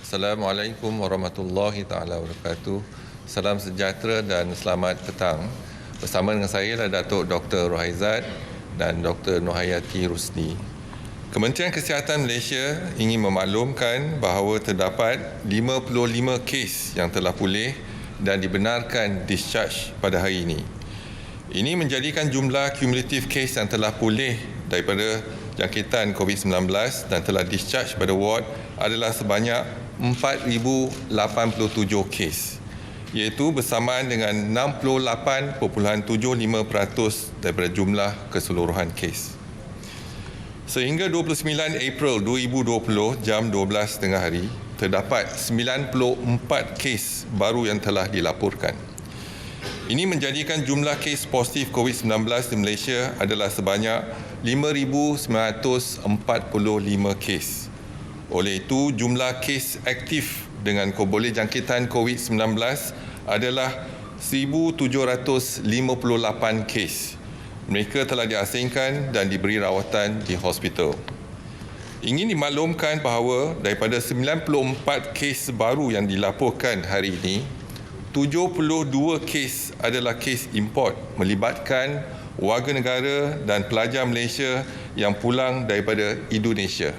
Assalamualaikum warahmatullahi taala wabarakatuh. Salam sejahtera dan selamat petang. Bersama dengan saya adalah Datuk Dr. Rohaizat dan Dr. Nohayati Rusdi. Kementerian Kesihatan Malaysia ingin memaklumkan bahawa terdapat 55 kes yang telah pulih dan dibenarkan discharge pada hari ini. Ini menjadikan jumlah kumulatif kes yang telah pulih daripada jangkitan COVID-19 dan telah discharge pada ward adalah sebanyak 4,087 kes, iaitu bersamaan dengan 68.75% daripada jumlah keseluruhan kes. Sehingga 29 April 2020 jam 12 tengah hari, terdapat 94 kes baru yang telah dilaporkan. Ini menjadikan jumlah kes positif COVID-19 di Malaysia adalah sebanyak 5,945 kes. Oleh itu, jumlah kes aktif dengan boleh jangkitan COVID-19 adalah 1,758 kes. Mereka telah diasingkan dan diberi rawatan di hospital. Ingin dimaklumkan bahawa daripada 94 kes baru yang dilaporkan hari ini, 72 kes adalah kes import melibatkan warga negara dan pelajar Malaysia yang pulang daripada Indonesia.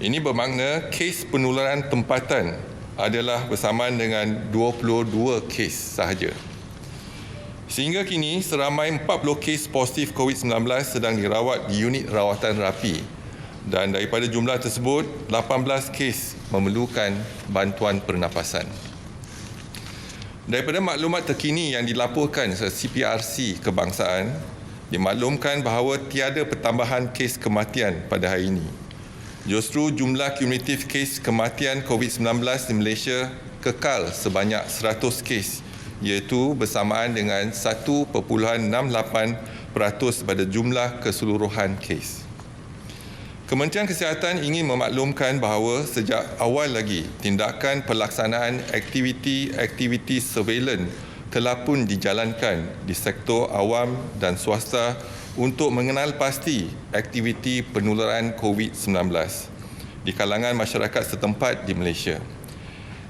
Ini bermakna kes penularan tempatan adalah bersamaan dengan 22 kes sahaja. Sehingga kini seramai 40 kes positif COVID-19 sedang dirawat di unit rawatan rapi dan daripada jumlah tersebut 18 kes memerlukan bantuan pernafasan. Daripada maklumat terkini yang dilaporkan oleh CPRC Kebangsaan, dimaklumkan bahawa tiada pertambahan kes kematian pada hari ini. Justru jumlah kumulatif kes kematian COVID-19 di Malaysia kekal sebanyak 100 kes, iaitu bersamaan dengan 1.68% pada jumlah keseluruhan kes. Kementerian Kesihatan ingin memaklumkan bahawa sejak awal lagi tindakan pelaksanaan aktiviti surveillance telah pun dijalankan di sektor awam dan swasta untuk mengenal pasti aktiviti penularan COVID-19 di kalangan masyarakat setempat di Malaysia.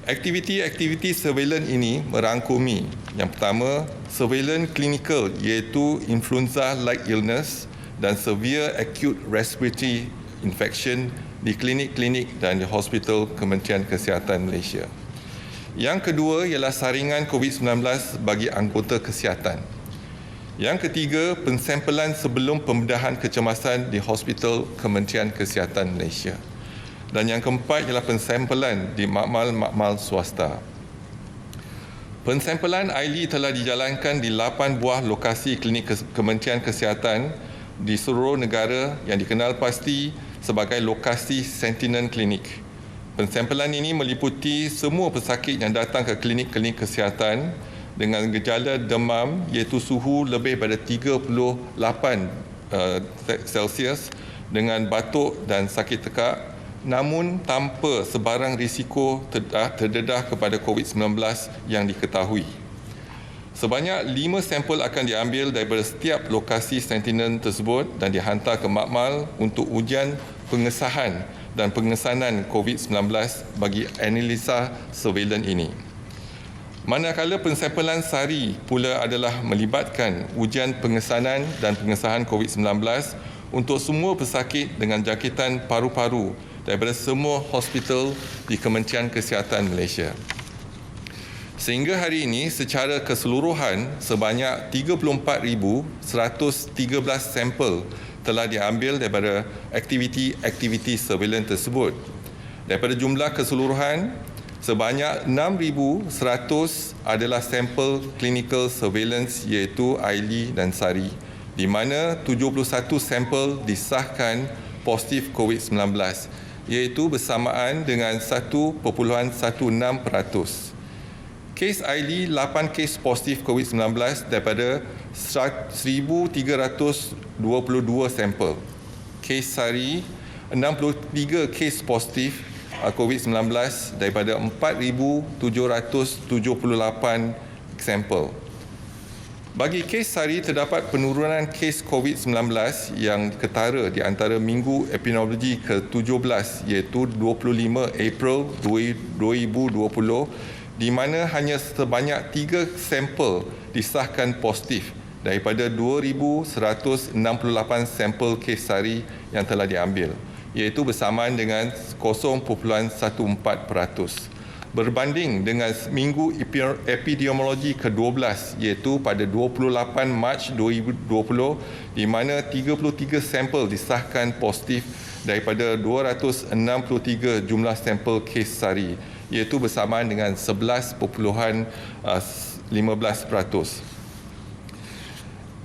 Aktiviti surveillance ini merangkumi yang pertama, surveillance klinikal iaitu influenza-like illness dan severe acute respiratory infection di klinik-klinik dan di hospital Kementerian Kesihatan Malaysia. Yang kedua ialah saringan COVID-19 bagi anggota kesihatan. Yang ketiga, pensampelan sebelum pembedahan kecemasan di hospital Kementerian Kesihatan Malaysia. Dan yang keempat ialah pensampelan di makmal-makmal swasta. Pensampelan AILI telah dijalankan di 8 buah lokasi klinik Kementerian Kesihatan di seluruh negara yang dikenal pasti sebagai lokasi Sentinel Klinik. Pensampelan ini meliputi semua pesakit yang datang ke klinik-klinik kesihatan dengan gejala demam iaitu suhu lebih pada 38 Celsius dengan batuk dan sakit tekak namun tanpa sebarang risiko terdedah kepada COVID-19 yang diketahui. Sebanyak 5 sampel akan diambil daripada setiap lokasi Sentinel tersebut dan dihantar ke makmal untuk ujian pengesahan dan pengesanan COVID-19 bagi analisa surveillance ini. Manakala pensampelan sari pula adalah melibatkan ujian pengesanan dan pengesahan COVID-19 untuk semua pesakit dengan jangkitan paru-paru daripada semua hospital di Kementerian Kesihatan Malaysia. Sehingga hari ini secara keseluruhan sebanyak 34,113 sampel telah diambil daripada aktiviti surveillance tersebut. Daripada jumlah keseluruhan, sebanyak 6,100 adalah sampel clinical surveillance iaitu AILI dan SARI, di mana 71 sampel disahkan positif COVID-19 iaitu bersamaan dengan 1.16%. Kes AILI 8 kes positif COVID-19 daripada 1,322 sampel. Kes SARI 63 kes positif COVID-19 daripada 4,778 sampel. Bagi kes sehari, terdapat penurunan kes COVID-19 yang ketara di antara minggu epidemiologi ke-17 iaitu 25 April 2020 di mana hanya sebanyak 3 sampel disahkan positif daripada 2,168 sampel kes sehari yang telah diambil, iaitu bersamaan dengan 0.14%. Berbanding dengan minggu epidemiologi ke-12 iaitu pada 28 Mac 2020 di mana 33 sampel disahkan positif daripada 263 jumlah sampel kes sehari, iaitu bersamaan dengan 11.15%.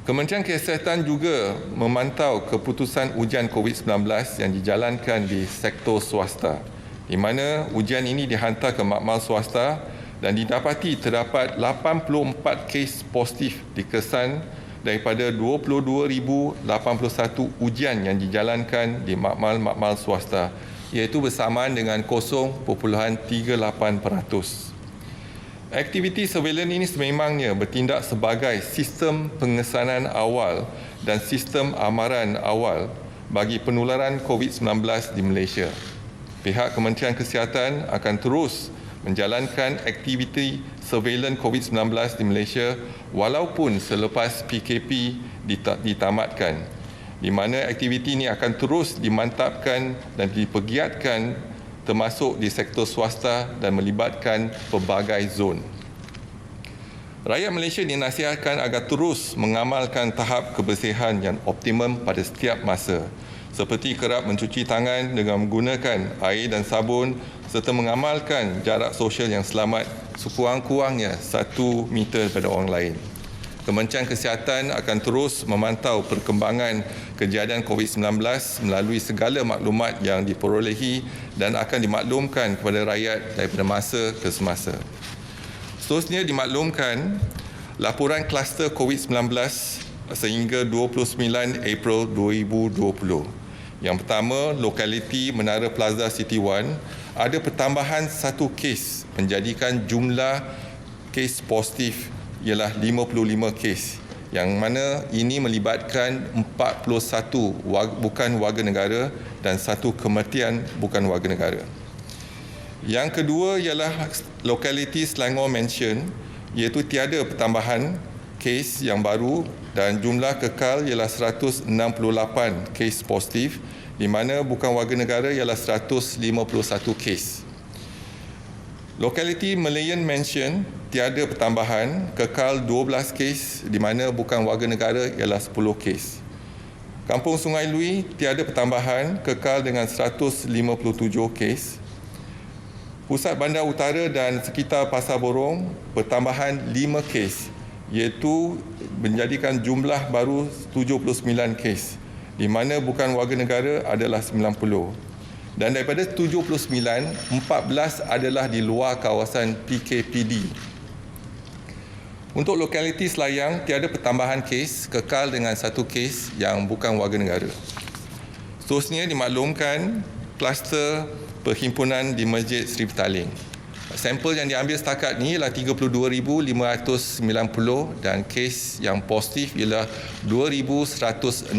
Kementerian Kesihatan juga memantau keputusan ujian COVID-19 yang dijalankan di sektor swasta, di mana ujian ini dihantar ke makmal swasta dan didapati terdapat 84 kes positif dikesan daripada 22,081 ujian yang dijalankan di makmal-makmal swasta, iaitu bersamaan dengan 0.38%. Aktiviti surveillance ini sememangnya bertindak sebagai sistem pengesanan awal dan sistem amaran awal bagi penularan COVID-19 di Malaysia. Pihak Kementerian Kesihatan akan terus menjalankan aktiviti surveillance COVID-19 di Malaysia walaupun selepas PKP ditamatkan, di mana aktiviti ini akan terus dimantapkan dan dipergiatkan termasuk di sektor swasta dan melibatkan pelbagai zon. Rakyat Malaysia dinasihatkan agar terus mengamalkan tahap kebersihan yang optimum pada setiap masa, seperti kerap mencuci tangan dengan menggunakan air dan sabun serta mengamalkan jarak sosial yang selamat sekurang-kurangnya 1 meter daripada orang lain. Kementerian Kesihatan akan terus memantau perkembangan kejadian COVID-19 melalui segala maklumat yang diperolehi dan akan dimaklumkan kepada rakyat daripada masa ke semasa. Seterusnya dimaklumkan laporan kluster COVID-19 sehingga 29 April 2020. Yang pertama, lokaliti Menara Plaza City 1 ada pertambahan 1 kes menjadikan jumlah kes positif ialah 55 kes, yang mana ini melibatkan 41 bukan warga negara dan 1 kematian bukan warga negara. Yang kedua ialah lokaliti Selangor Mansion, iaitu tiada pertambahan kes yang baru dan jumlah kekal ialah 168 kes positif, di mana bukan warga negara ialah 151 kes. Lokaliti Malayan Mansion tiada pertambahan, kekal 12 kes, di mana bukan warga negara ialah 10 kes. Kampung Sungai Lui tiada pertambahan, kekal dengan 157 kes. Pusat Bandar Utara dan sekitar Pasar Borong pertambahan 5 kes, iaitu menjadikan jumlah baru 79 kes, di mana bukan warga negara adalah 90. Dan daripada 79, 14 adalah di luar kawasan PKPD. Untuk lokaliti Selayang, tiada pertambahan kes, kekal dengan 1 kes yang bukan warga negara. Seterusnya dimaklumkan kluster perhimpunan di Masjid Seri Petaling. Sampel yang diambil setakat ini ialah 32,590 dan kes yang positif ialah 2,167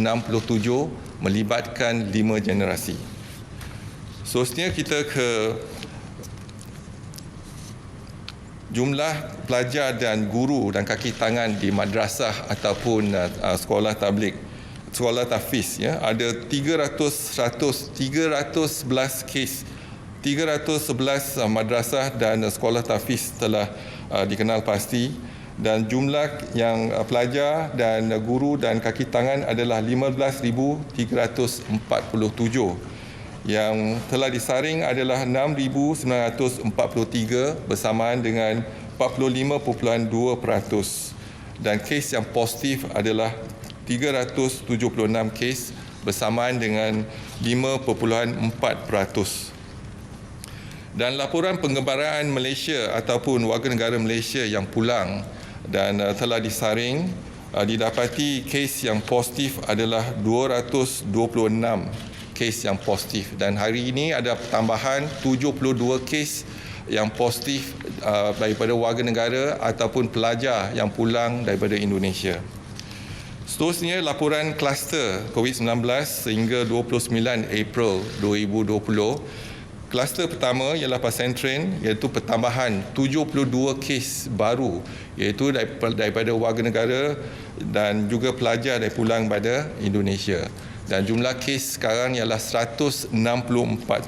melibatkan 5 generasi. Seterusnya kita ke jumlah pelajar dan guru dan kaki tangan di madrasah ataupun sekolah tabligh, sekolah tahfiz, ya, ada 311 kes. 311 madrasah dan sekolah tahfiz telah dikenal pasti, dan jumlah yang pelajar dan guru dan kaki tangan adalah 15,347. Yang telah disaring adalah 6,943 bersamaan dengan 45.2%, dan kes yang positif adalah 376 kes bersamaan dengan 5.4%. Dan laporan penggembaraan Malaysia ataupun warga negara Malaysia yang pulang dan telah disaring, didapati kes yang positif adalah 226 kes yang positif, dan hari ini ada tambahan 72 kes yang positif daripada warga negara ataupun pelajar yang pulang daripada Indonesia. Seterusnya, laporan kluster COVID-19 sehingga 29 April 2020. Kluster pertama ialah pesantren, iaitu pertambahan 72 kes baru, iaitu daripada warga negara dan juga pelajar yang pulang pada Indonesia. Dan jumlah kes sekarang ialah 164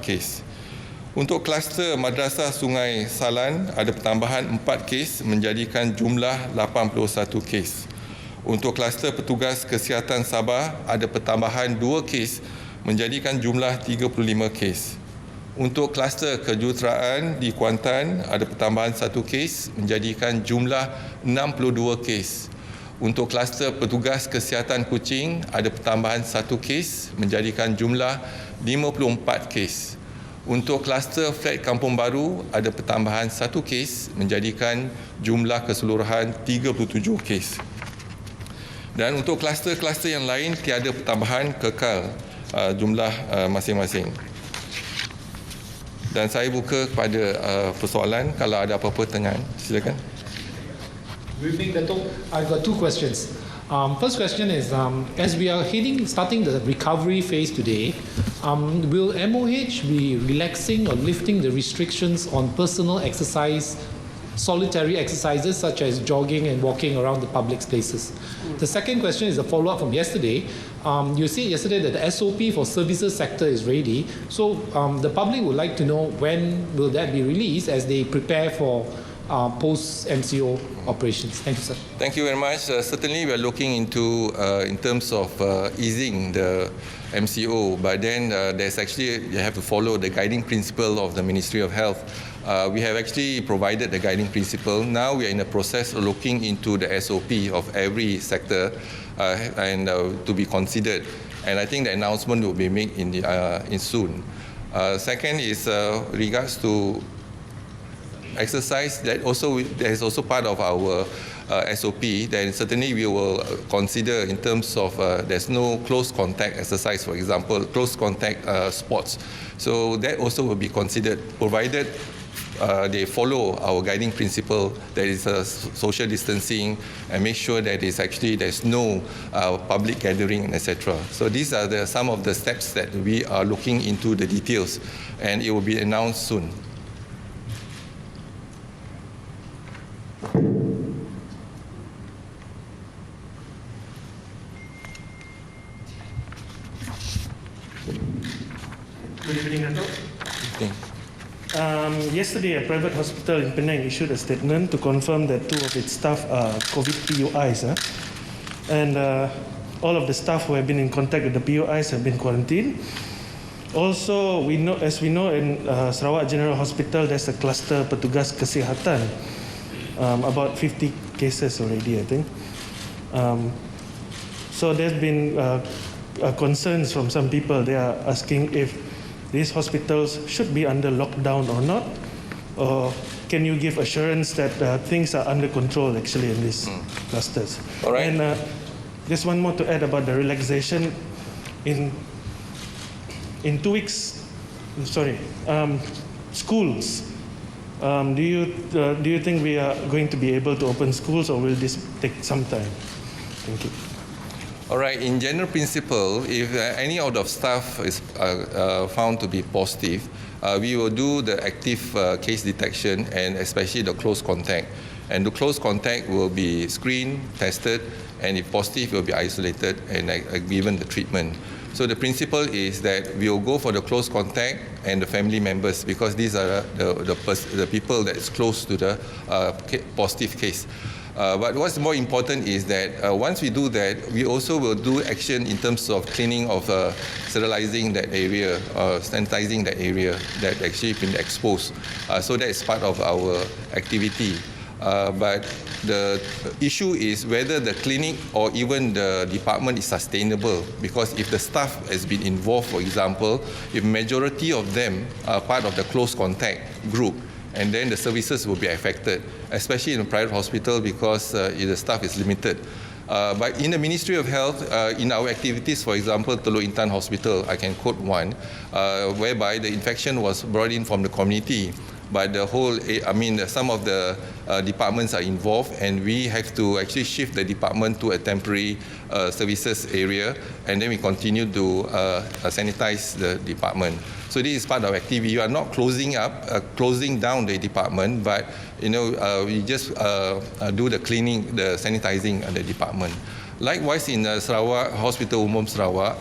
kes. Untuk kluster Madrasah Sungai Salan, ada pertambahan 4 kes menjadikan jumlah 81 kes. Untuk kluster petugas kesihatan Sabah, ada pertambahan 2 kes menjadikan jumlah 35 kes. Untuk kluster kejuruteraan di Kuantan, ada pertambahan 1 kes menjadikan jumlah 62 kes. Untuk kluster petugas kesihatan Kuching, ada pertambahan 1 kes menjadikan jumlah 54 kes. Untuk kluster flat Kampung Baru, ada pertambahan 1 kes menjadikan jumlah keseluruhan 37 kes. Dan untuk kluster-kluster yang lain, tiada pertambahan, kekal jumlah masing-masing. Dan saya buka kepada persoalan kalau ada apa-apa pertanyaan. Silakan. Good evening, Dato'. I've got 2 questions. First question is, as we are starting the recovery phase today, will MOH be relaxing or lifting the restrictions on personal exercise, solitary exercises such as jogging and walking around the public places? The second question is a follow-up from yesterday. You said yesterday that the SOP for services sector is ready. So the public would like to know when will that be released as they prepare for post-MCO operations. Thank you, sir. Thank you very much. Certainly, we are looking into in terms of easing the MCO, but then there's actually, you have to follow the guiding principle of the Ministry of Health. We have actually provided the guiding principle. Now we are in the process of looking into the SOP of every sector and to be considered. And I think the announcement will be made in soon. Second is regards to exercise, that is also part of our SOP. Then certainly we will consider in terms of there's no close contact exercise, for example, close contact sports. So that also will be considered, provided they follow our guiding principle, that is social distancing, and make sure that there's no public gathering, etc. So these are some of the steps that we are looking into the details, and it will be announced soon. Good evening, Dato'. Okay. Yesterday, a private hospital in Penang issued a statement to confirm that 2 of its staff are COVID PUIs. And all of the staff who have been in contact with the PUIs have been quarantined. Also, as we know, in Sarawak General Hospital, there's a cluster petugas kesihatan, about 50 cases already, I think. So there's been concerns from some people. They are asking if these hospitals should be under lockdown or not, or can you give assurance that things are under control actually in these clusters? All right. And just one more to add about the relaxation in 2 weeks. Sorry, schools. Do you think we are going to be able to open schools, or will this take some time? Thank you. All right. In general principle, if any of the staff is found to be positive, we will do the active case detection and especially the close contact. And the close contact will be screened, tested, and if positive, will be isolated and given the treatment. So the principle is that we will go for the close contact and the family members, because these are the people that is close to the positive case. But what's more important is that once we do that, we also will do action in terms of cleaning of sterilizing that area, sanitizing that area that actually been exposed. So that is part of our activity. But the issue is whether the clinic or even the department is sustainable, because if the staff has been involved, for example, if majority of them are part of the close contact group, and then the services will be affected, especially in a private hospital, because the staff is limited. But in the Ministry of Health, in our activities, for example, Teluk Intan Hospital, I can quote one, whereby the infection was brought in from the community. but the whole, some of the departments are involved, and we have to actually shift the department to a temporary services area, and then we continue to sanitize the department. So this is part of activity. You are not closing down the department, but we just do the cleaning, the sanitizing of the department. Likewise, in Sarawak, Hospital Umum Sarawak,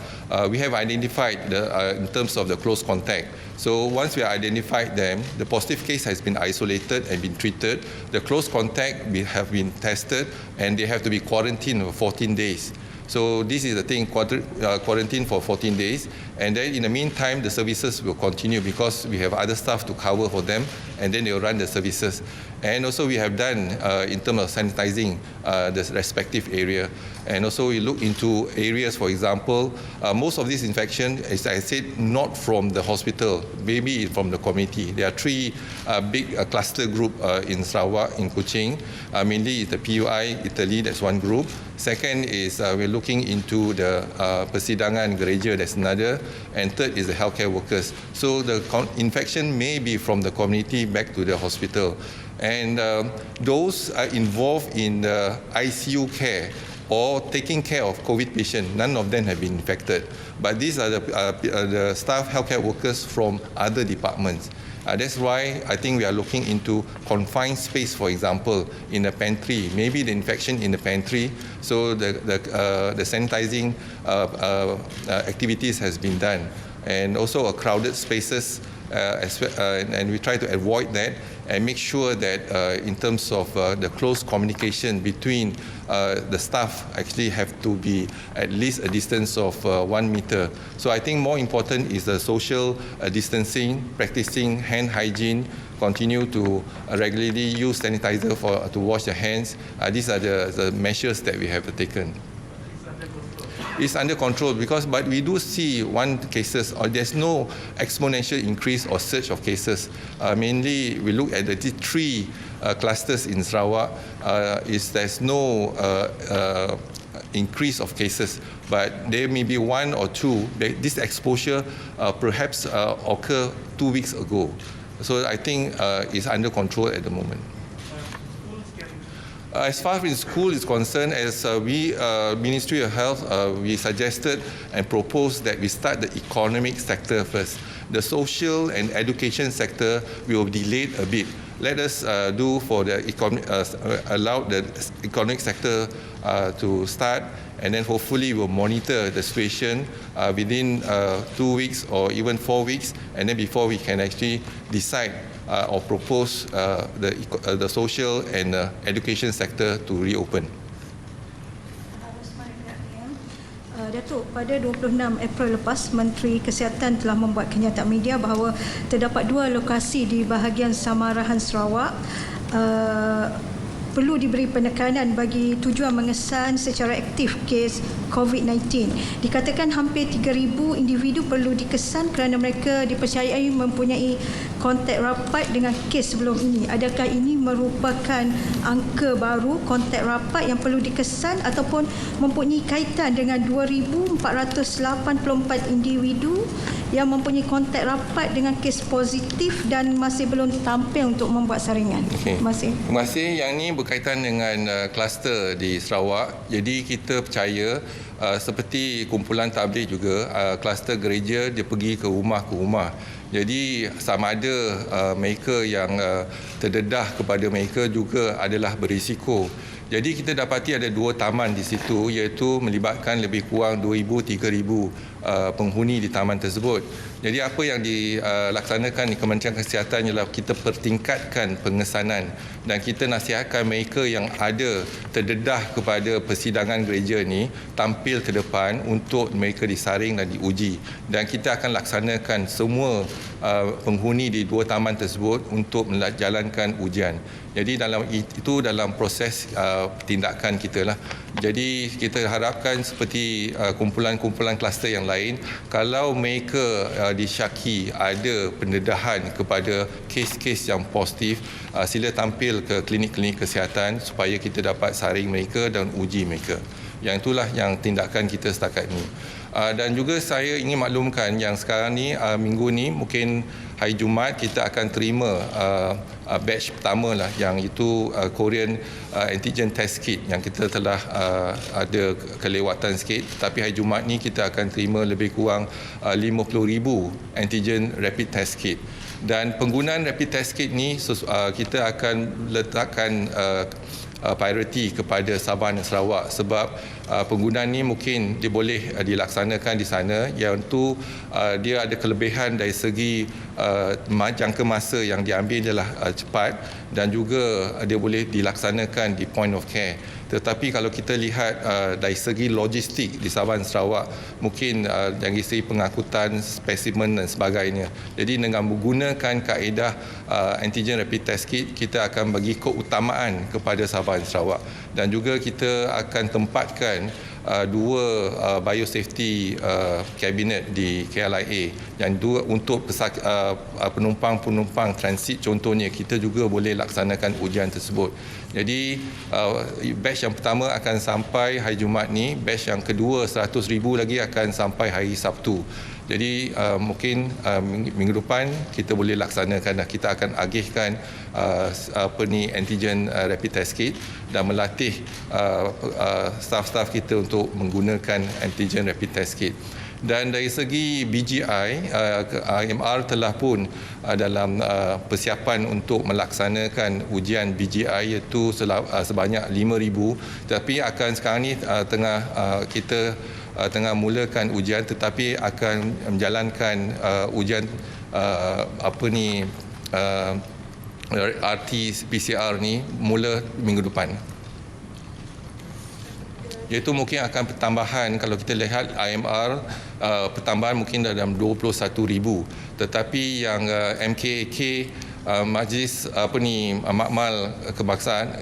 we have identified in terms of the close contact. So once we identified them, the positive case has been isolated and been treated. The close contact have been tested, and they have to be quarantined for 14 days. So this is the thing, quarantine for 14 days. And then in the meantime, the services will continue because we have other staff to cover for them, and then they will run the services. And also we have done in terms of sanitizing the respective area. And also we look into areas, for example, most of this infection, as I said, not from the hospital, maybe from the community. There are three big cluster group in Sarawak, in Kuching. Mainly the PUI, Italy, that's one group. Second is we're looking into the Persidangan Gereja, that's another. And third is the healthcare workers. So the infection may be from the community back to the hospital. And those are involved in the ICU care or taking care of COVID patients, none of them have been infected. But these are the staff healthcare workers from other departments. That's why I think we are looking into confined space, for example, in the pantry. Maybe the infection in the pantry, so the sanitizing activities has been done. And also crowded spaces, and we try to avoid that and make sure that in terms of the close communication between the staff actually have to be at least a distance of 1 meter. So I think more important is the social distancing, practicing hand hygiene, continue to regularly use sanitizer to wash your hands. These are the measures that we have taken. It's under control but we do see cases, or there's no exponential increase or surge of cases. Mainly, we look at the three clusters in Sarawak. There's no increase of cases, but there may be one or two. This exposure perhaps occurred 2 weeks ago. So I think it's under control at the moment. As far as school is concerned, as we, Ministry of Health, we suggested and proposed that we start the economic sector first. The social and education sector will delay a bit. Let us do for the allow the economic sector to start, and then hopefully we'll monitor the situation within 2 weeks or even 4 weeks, and then before we can actually decide or propose the social and education sector to reopen. Datuk, pada 26 April lepas, Menteri Kesihatan telah membuat kenyataan media bahawa terdapat 2 lokasi di bahagian Samarahan Sarawak perlu diberi penekanan bagi tujuan mengesan secara aktif kes COVID-19. Dikatakan hampir 3,000 individu perlu dikesan kerana mereka dipercayai mempunyai kontak rapat dengan kes sebelum ini. Adakah ini merupakan angka baru kontak rapat yang perlu dikesan ataupun mempunyai kaitan dengan 2,484 individu yang mempunyai kontak rapat dengan kes positif dan masih belum tampil untuk membuat saringan? Terima kasih. Terima kasih. Yang ini berkaitan dengan kluster di Sarawak. Jadi kita percaya seperti kumpulan tabligh juga, kluster gereja dia pergi ke rumah. Jadi sama ada mereka yang terdedah kepada mereka juga adalah berisiko. Jadi kita dapati ada 2 taman di situ, iaitu melibatkan lebih kurang 2,000-3,000 penghuni di taman tersebut. Jadi apa yang dilaksanakan di Kementerian Kesihatan ialah kita pertingkatkan pengesanan dan kita nasihatkan mereka yang ada terdedah kepada persidangan gereja ini tampil ke depan untuk mereka disaring dan diuji. Dan kita akan laksanakan semua penghuni di 2 taman tersebut untuk menjalankan ujian. Jadi dalam proses tindakan kita lah. Jadi kita harapkan seperti kumpulan-kumpulan kluster yang lain, kalau mereka disyaki ada pendedahan kepada kes-kes yang positif, sila tampil ke klinik-klinik kesihatan supaya kita dapat saring mereka dan uji mereka. Yang itulah yang tindakan kita setakat ini. Dan juga saya ingin maklumkan yang sekarang ni, minggu ni mungkin hari Jumaat kita akan terima batch pertama lah, yang itu Korean antigen test kit yang kita telah ada kelewatan sikit, tapi hari Jumaat ni kita akan terima lebih kurang 50,000 antigen rapid test kit. Dan penggunaan rapid test kit ni kita akan letakkan priority kepada Sabah dan Sarawak, sebab penggunaan ni mungkin dia boleh dilaksanakan di sana, iaitu dia ada kelebihan dari segi jangka masa yang diambil adalah cepat, dan juga dia boleh dilaksanakan di point of care. Tetapi kalau kita lihat dari segi logistik di Sabah dan Sarawak, mungkin dari segi pengangkutan spesimen dan sebagainya. Jadi dengan menggunakan kaedah antigen rapid test kit, kita akan bagi keutamaan kepada Sabah dan Sarawak, dan juga kita akan tempatkan dua biosafety cabinet di KLIA, yang dua untuk penumpang-penumpang transit contohnya, kita juga boleh laksanakan ujian tersebut. Jadi batch yang pertama akan sampai hari Jumaat ni, batch yang kedua 100,000 lagi akan sampai hari Sabtu. Jadi mungkin minggu depan kita boleh laksanakan, kita akan agihkan antigen rapid test kit dan melatih staff-staff kita untuk menggunakan antigen rapid test kit. Dan dari segi BGI, IMR telah pun dalam persiapan untuk melaksanakan ujian BGI, iaitu sebanyak 5,000, tapi akan sekarang ni kita tengah mulakan ujian, tetapi akan menjalankan ujian RT-PCR ni mula minggu depan. Iaitu mungkin akan pertambahan, kalau kita lihat IMR pertambahan mungkin dalam 21,000, tetapi yang MKK Majlis Makmal Kebangsaan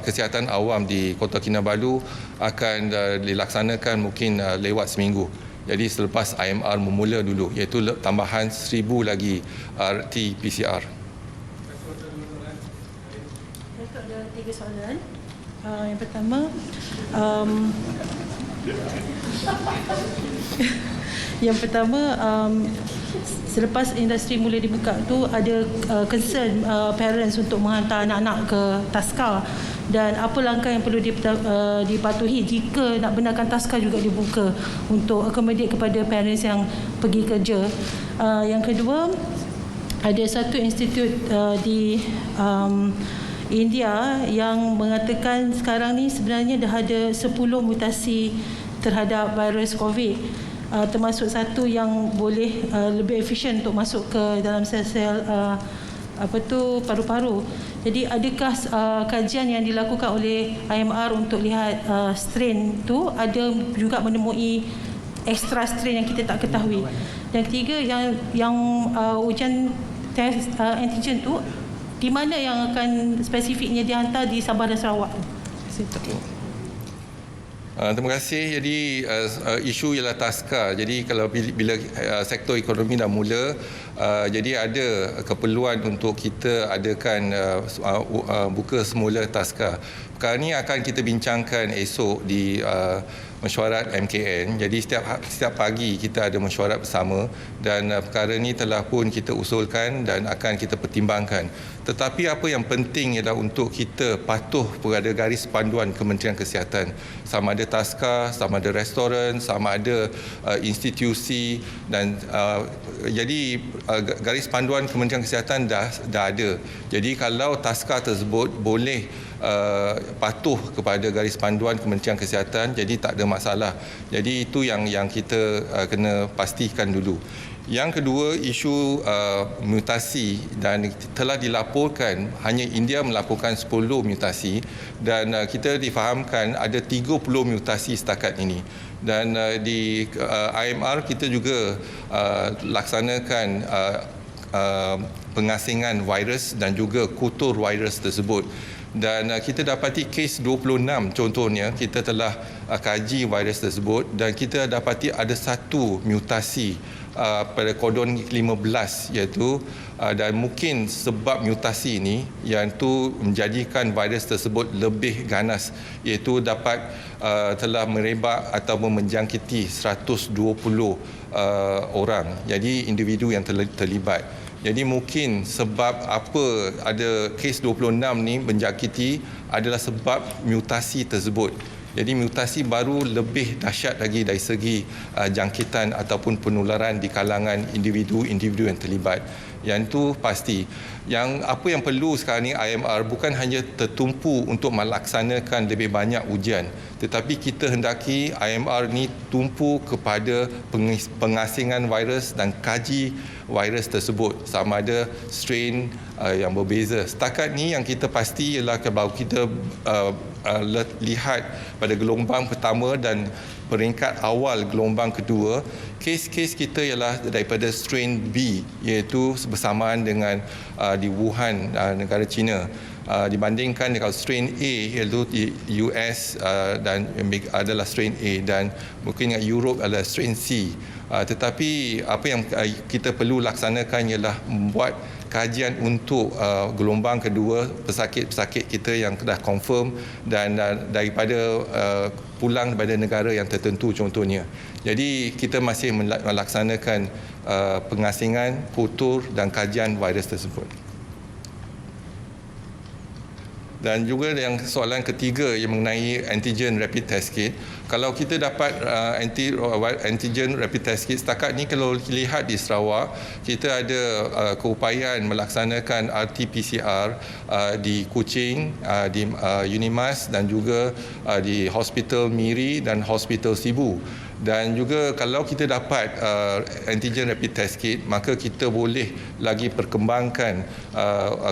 Kesihatan Awam di Kota Kinabalu akan dilaksanakan mungkin lewat seminggu. Jadi selepas IMR memula dulu, iaitu tambahan 1,000 lagi RT-PCR. Ada 3 soalan. Yang pertama, selepas industri mula dibuka tu ada concern parents untuk menghantar anak-anak ke taska, dan apa langkah yang perlu dipatuhi jika nak benarkan taska juga dibuka untuk accommodate kepada parents yang pergi kerja. Yang kedua, ada satu institut di India yang mengatakan sekarang ni sebenarnya dah ada 10 mutasi terhadap virus COVID, termasuk satu yang boleh lebih efisien untuk masuk ke dalam sel-sel paru-paru. Jadi adakah kajian yang dilakukan oleh IMR untuk lihat strain tu ada juga menemui extra strain yang kita tak ketahui. Dan ketiga, yang ujian test antigen tu di mana yang akan spesifiknya dihantar di Sabah dan Sarawak? Terima kasih. Jadi isu ialah taska. Jadi kalau bila sektor ekonomi dah mula, jadi ada keperluan untuk kita adakan buka semula taska. Perkara ini akan kita bincangkan esok di mesyuarat MKN. Jadi setiap pagi kita ada mesyuarat bersama, dan perkara ini telah pun kita usulkan dan akan kita pertimbangkan. Tetapi apa yang penting ialah untuk kita patuh pada garis panduan Kementerian Kesihatan. Sama ada taska, sama ada restoran, sama ada institusi, dan jadi garis panduan Kementerian Kesihatan dah ada. Jadi kalau taska tersebut boleh patuh kepada garis panduan Kementerian Kesihatan, jadi tak ada masalah. Jadi itu yang kita kena pastikan dulu. Yang kedua, isu mutasi, dan telah dilaporkan hanya India melaporkan 10 mutasi, dan kita difahamkan ada 30 mutasi setakat ini. Dan di IMR kita juga laksanakan pengasingan virus dan juga kultur virus tersebut. Dan kita dapati kes 26 contohnya kita telah kaji virus tersebut dan kita dapati ada satu mutasi pada kodon 15 iaitu dan mungkin sebab mutasi ini yang tu menjadikan virus tersebut lebih ganas iaitu dapat telah merebak ataupun menjangkiti 120 orang. Jadi individu yang terlibat. Jadi mungkin sebab apa ada kes 26 ni menjangkiti adalah sebab mutasi tersebut. Jadi mutasi baru lebih dahsyat lagi dari segi jangkitan ataupun penularan di kalangan individu-individu yang terlibat. Yang itu pasti. Yang apa yang perlu sekarang ni IMR bukan hanya tertumpu untuk melaksanakan lebih banyak ujian, tetapi kita hendaki IMR ni tumpu kepada pengasingan virus dan kaji virus tersebut sama ada strain yang berbeza. Setakat ni yang kita pasti ialah kalau kita lihat pada gelombang pertama dan peringkat awal gelombang kedua, kes-kes kita ialah daripada strain B iaitu bersamaan dengan di Wuhan, negara China. Dibandingkan dengan strain A iaitu di US dan adalah strain A dan mungkin dengan Europe adalah strain C. Tetapi apa yang kita perlu laksanakan ialah membuat kajian untuk gelombang kedua pesakit-pesakit kita yang dah confirm dan daripada pulang daripada negara yang tertentu contohnya. Jadi kita masih melaksanakan pengasingan, kultur dan kajian virus tersebut. Dan juga yang soalan ketiga yang mengenai antigen rapid test kit. Kalau kita dapat antigen rapid test kit, setakat ni kalau lihat di Sarawak, kita ada keupayaan melaksanakan RT-PCR di Kuching, di Unimas dan juga di Hospital Miri dan Hospital Sibu. Dan juga kalau kita dapat antigen rapid test kit, maka kita boleh lagi perkembangkan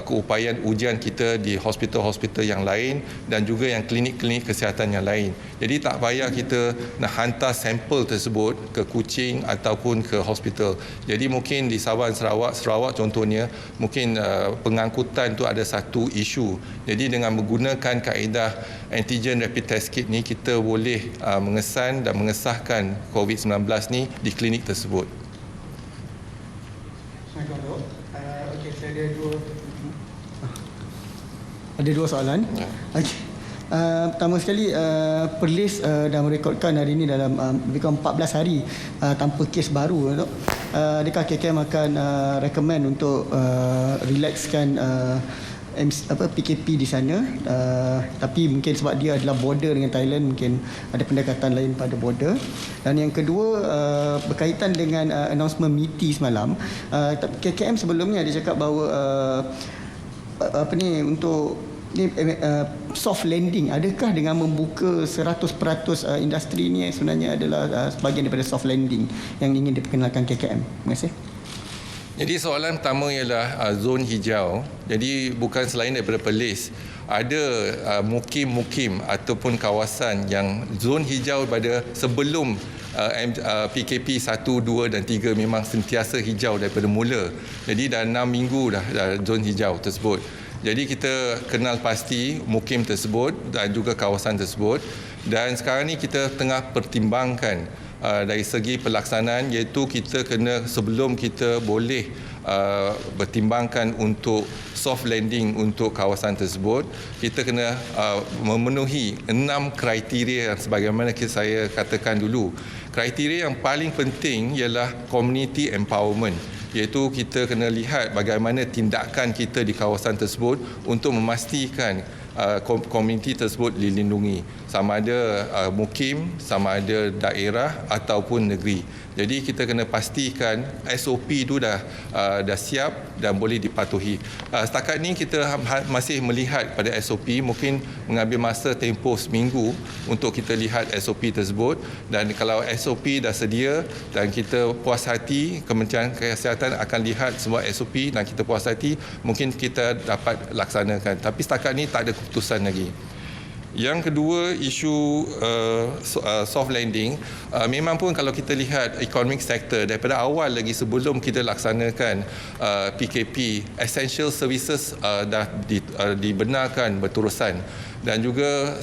keupayaan ujian kita di hospital-hospital yang lain dan juga yang klinik-klinik kesihatan yang lain. Jadi tak payah kita nak hantar sampel tersebut ke Kuching ataupun ke hospital. Jadi mungkin di Sabah Sarawak contohnya, mungkin pengangkutan tu ada satu isu. Jadi dengan menggunakan kaedah antigen rapid test kit ni, kita boleh mengesan dan mengesahkan COVID-19 ni di klinik tersebut. Okey, saya ada dua soalan. Okey. Pertama sekali, Perlis dah merekodkan hari ini dalam lebih kurang 14 hari tanpa kes baru. Adakah KKM akan recommend untuk relaxkan PKP di sana, tapi mungkin sebab dia adalah border dengan Thailand, mungkin ada pendekatan lain pada border. Dan yang kedua, berkaitan dengan announcement MITI semalam, KKM sebelumnya dia cakap bahawa untuk soft landing, adakah dengan membuka 100% industri ni sebenarnya adalah sebahagian daripada soft landing yang ingin diperkenalkan KKM? Terima kasih. Jadi soalan pertama ialah zon hijau. Jadi bukan selain daripada Perlis, ada mukim-mukim ataupun kawasan yang zon hijau pada sebelum PKP 1, 2 dan 3 memang sentiasa hijau daripada mula. Jadi dah 6 minggu dah zon hijau tersebut. Jadi kita kenal pasti mukim tersebut dan juga kawasan tersebut, dan sekarang ni kita tengah pertimbangkan dari segi pelaksanaan, iaitu kita kena, sebelum kita boleh bertimbangkan untuk soft landing untuk kawasan tersebut, kita kena memenuhi 6 kriteria yang sebagaimana saya katakan dulu. Kriteria yang paling penting ialah community empowerment, iaitu kita kena lihat bagaimana tindakan kita di kawasan tersebut untuk memastikan komuniti tersebut dilindungi, sama ada mukim, sama ada daerah ataupun negeri. Jadi kita kena pastikan SOP itu dah siap dan boleh dipatuhi. Setakat ni kita masih melihat pada SOP, mungkin mengambil masa tempoh seminggu untuk kita lihat SOP tersebut, dan kalau SOP dah sedia dan kita puas hati, Kementerian Kesihatan akan lihat semua SOP dan kita puas hati, mungkin kita dapat laksanakan. Tapi setakat ni tak ada keputusan lagi. Yang kedua, isu soft landing. Memang pun kalau kita lihat economic sector daripada awal lagi sebelum kita laksanakan PKP, essential services dah dibenarkan berterusan. Dan juga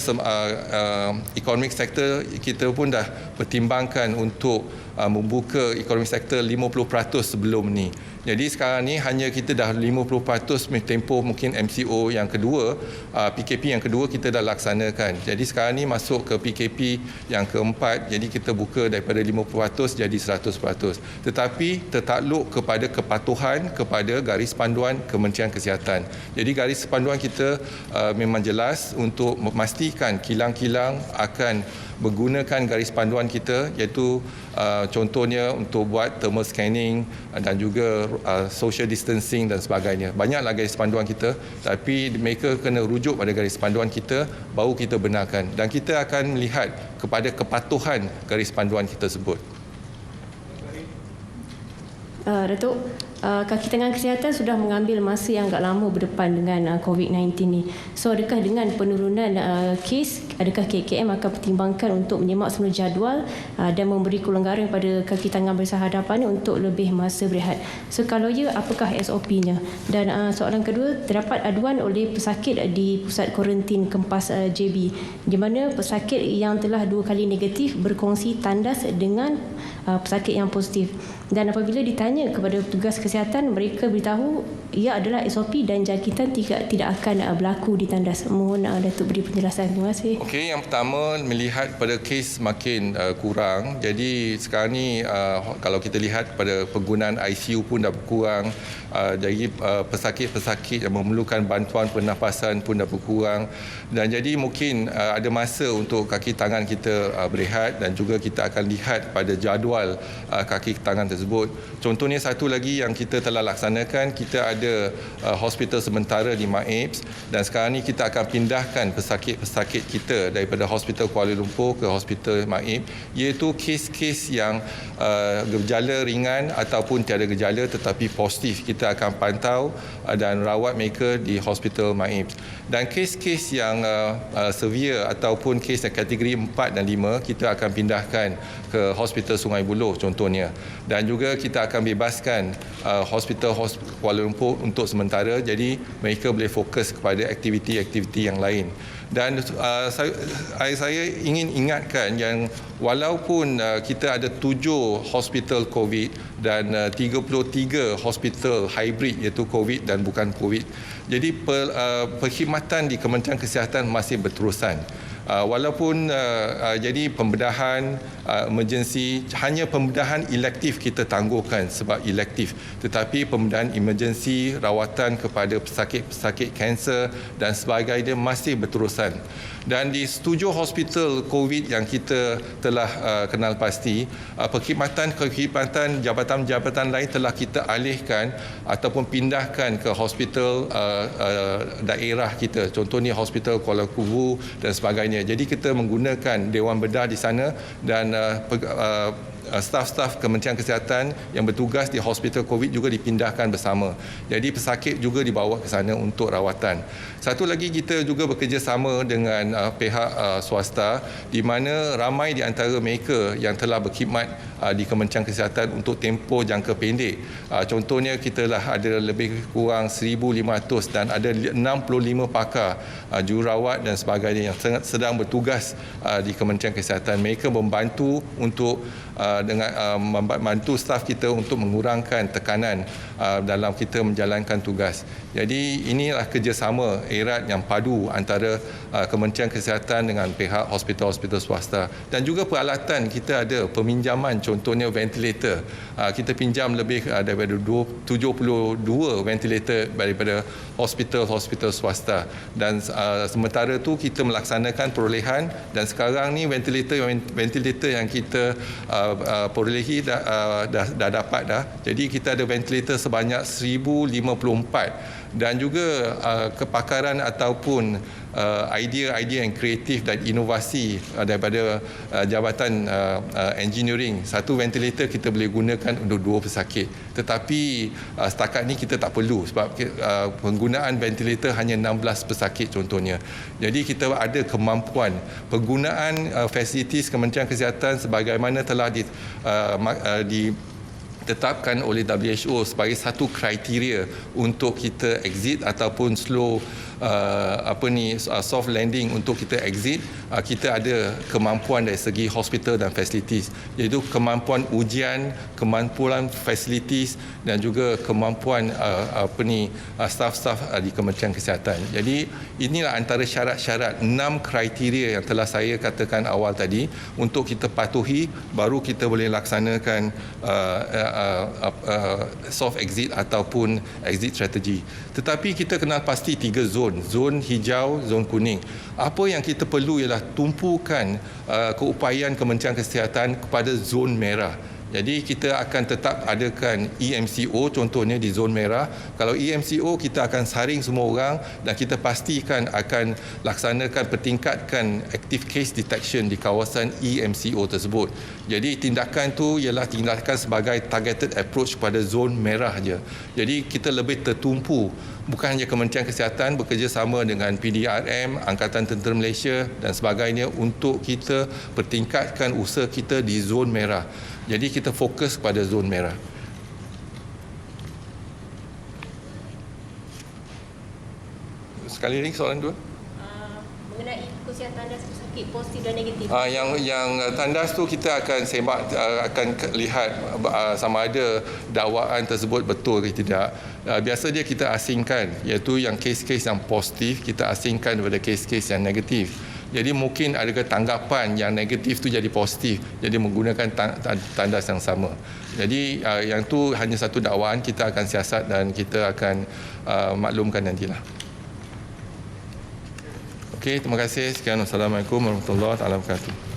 economic sector kita pun dah pertimbangkan untuk membuka economic sector 50% sebelum ni. Jadi sekarang ni hanya kita dah 50% tempoh mungkin MCO yang kedua, PKP yang kedua kita dah laksanakan. Jadi sekarang ni masuk ke PKP yang keempat, jadi kita buka daripada 50% jadi 100%. Tetapi tertakluk kepada kepatuhan kepada garis panduan Kementerian Kesihatan. Jadi garis panduan kita memang jelas untuk memastikan kilang-kilang akan menggunakan garis panduan kita, iaitu contohnya untuk buat thermal scanning dan juga social distancing dan sebagainya. Banyaklah garis panduan kita, tapi mereka kena rujuk pada garis panduan kita baru kita benarkan, dan kita akan melihat kepada kepatuhan garis panduan kita tersebut. Datuk, kaki tangan kesihatan sudah mengambil masa yang agak lama berdepan dengan COVID-19 ni. So adakah dengan penurunan kes, adakah KKM akan pertimbangkan untuk menyemak semula jadual dan memberi kelonggaran pada kaki tangan berhadapan ni untuk lebih masa berehat? So kalau ya, apakah SOP-nya? Dan soalan kedua, terdapat aduan oleh pesakit di pusat kuarantin Kempas JB, di mana pesakit yang telah 2 kali negatif berkongsi tandas dengan pesakit yang positif. Dan apabila ditanya kepada petugas kesihatan, mereka beritahu ia adalah SOP dan jangkitan tidak akan berlaku di tandas. Mohon Datuk beri penjelasan. Terima kasih. Okey, yang pertama melihat pada kes makin kurang. Jadi sekarang ni kalau kita lihat pada penggunaan ICU pun dah berkurang. Jadi pesakit-pesakit yang memerlukan bantuan pernafasan pun dah berkurang. Dan jadi mungkin ada masa untuk kaki tangan kita berehat, dan juga kita akan lihat pada jadual kaki tangan tersebut. Contohnya satu lagi yang kita telah laksanakan, kita ada hospital sementara di MAIPS, dan sekarang ni kita akan pindahkan pesakit-pesakit kita daripada hospital Kuala Lumpur ke hospital MAIPS, iaitu kes-kes yang gejala ringan ataupun tiada gejala tetapi positif. Kita akan pantau dan rawat mereka di hospital MAIPS. Dan kes-kes yang severe ataupun kes yang kategori 4 dan 5 kita akan pindahkan ke hospital Sungai Buloh contohnya. Dan juga kita akan bebaskan hospital Kuala Lumpur untuk sementara, jadi mereka boleh fokus kepada aktiviti-aktiviti yang lain. Dan saya ingin ingatkan yang walaupun kita ada 7 hospital COVID dan 33 hospital hybrid, iaitu COVID dan bukan COVID, jadi perkhidmatan di Kementerian Kesihatan masih berterusan. Walaupun jadi pembedahan emergency, hanya pembedahan elektif kita tangguhkan sebab elektif, tetapi pembedahan emergency, rawatan kepada pesakit-pesakit kanser dan sebagainya masih berterusan. Dan di 7 hospital COVID yang kita telah kenal pasti, perkhidmatan jabatan-jabatan lain telah kita alihkan ataupun pindahkan ke hospital daerah kita, contohnya hospital Kuala Kubu dan sebagainya. Jadi kita menggunakan Dewan Bedah di sana, dan staf-staf Kementerian Kesihatan yang bertugas di hospital COVID juga dipindahkan bersama. Jadi pesakit juga dibawa ke sana untuk rawatan. Satu lagi, kita juga bekerjasama dengan pihak swasta, di mana ramai di antara mereka yang telah berkhidmat di Kementerian Kesihatan untuk tempoh jangka pendek. Contohnya kita lah ada lebih kurang 1,500 dan ada 65 pakar jururawat dan sebagainya yang sedang bertugas di Kementerian Kesihatan. Mereka membantu untuk dengan membantu staf kita untuk mengurangkan tekanan dalam kita menjalankan tugas. Jadi inilah kerjasama erat yang padu antara Kementerian Kesihatan dengan pihak hospital-hospital swasta. Dan juga peralatan, kita ada peminjaman, contohnya ventilator. Kita pinjam lebih daripada 72 ventilator daripada hospital-hospital swasta. Dan sementara tu kita melaksanakan perolehan, dan sekarang ni ventilator yang kita perolehi dah dapat dah. Jadi kita ada ventilator sebanyak 1054 dan juga kepakaran ataupun idea-idea yang kreatif dan inovasi daripada Jabatan Engineering. Satu ventilator kita boleh gunakan untuk 2 pesakit, tetapi setakat ni kita tak perlu sebab penggunaan ventilator hanya 16 pesakit contohnya. Jadi kita ada kemampuan penggunaan fasilitis Kementerian Kesihatan sebagaimana telah ditetapkan oleh WHO sebagai satu kriteria untuk kita exit ataupun slow soft landing untuk kita exit. Kita ada kemampuan dari segi hospital dan facilities, iaitu kemampuan ujian, kemampuan facilities dan juga kemampuan staff-staff di Kementerian Kesihatan. Jadi inilah antara syarat-syarat 6 kriteria yang telah saya katakan awal tadi. Untuk kita patuhi, baru kita boleh laksanakan soft exit ataupun exit strategy. Tetapi kita kenal pasti 3 zon hijau, zon kuning. Apa yang kita perlu ialah tumpukan keupayaan Kementerian Kesihatan kepada zon merah. Jadi kita akan tetap adakan EMCO contohnya di zon merah. Kalau EMCO kita akan saring semua orang dan kita pastikan akan laksanakan pertingkatkan active case detection di kawasan EMCO tersebut. Jadi tindakan tu ialah tindakan sebagai targeted approach kepada zon merah saja. Jadi kita lebih tertumpu, bukan hanya Kementerian Kesihatan bekerjasama dengan PDRM, Angkatan Tentera Malaysia dan sebagainya untuk kita pertingkatkan usaha kita di zon merah. Jadi kita fokus pada zon merah. Sekali lagi soalan 2. Mengenai khususnya tandas pesakit positif dan negatif. Yang tandas tu kita akan semak, akan lihat sama ada dakwaan tersebut betul ke tidak. Biasa dia kita asingkan, iaitu yang kes-kes yang positif kita asingkan daripada kes-kes yang negatif. Jadi mungkin ada tanggapan yang negatif tu jadi positif, jadi menggunakan tandas yang sama. Jadi yang tu hanya satu dakwaan, kita akan siasat dan kita akan maklumkan nantilah. Okey, terima kasih. Sekian. Wassalamualaikum warahmatullahi wabarakatuh.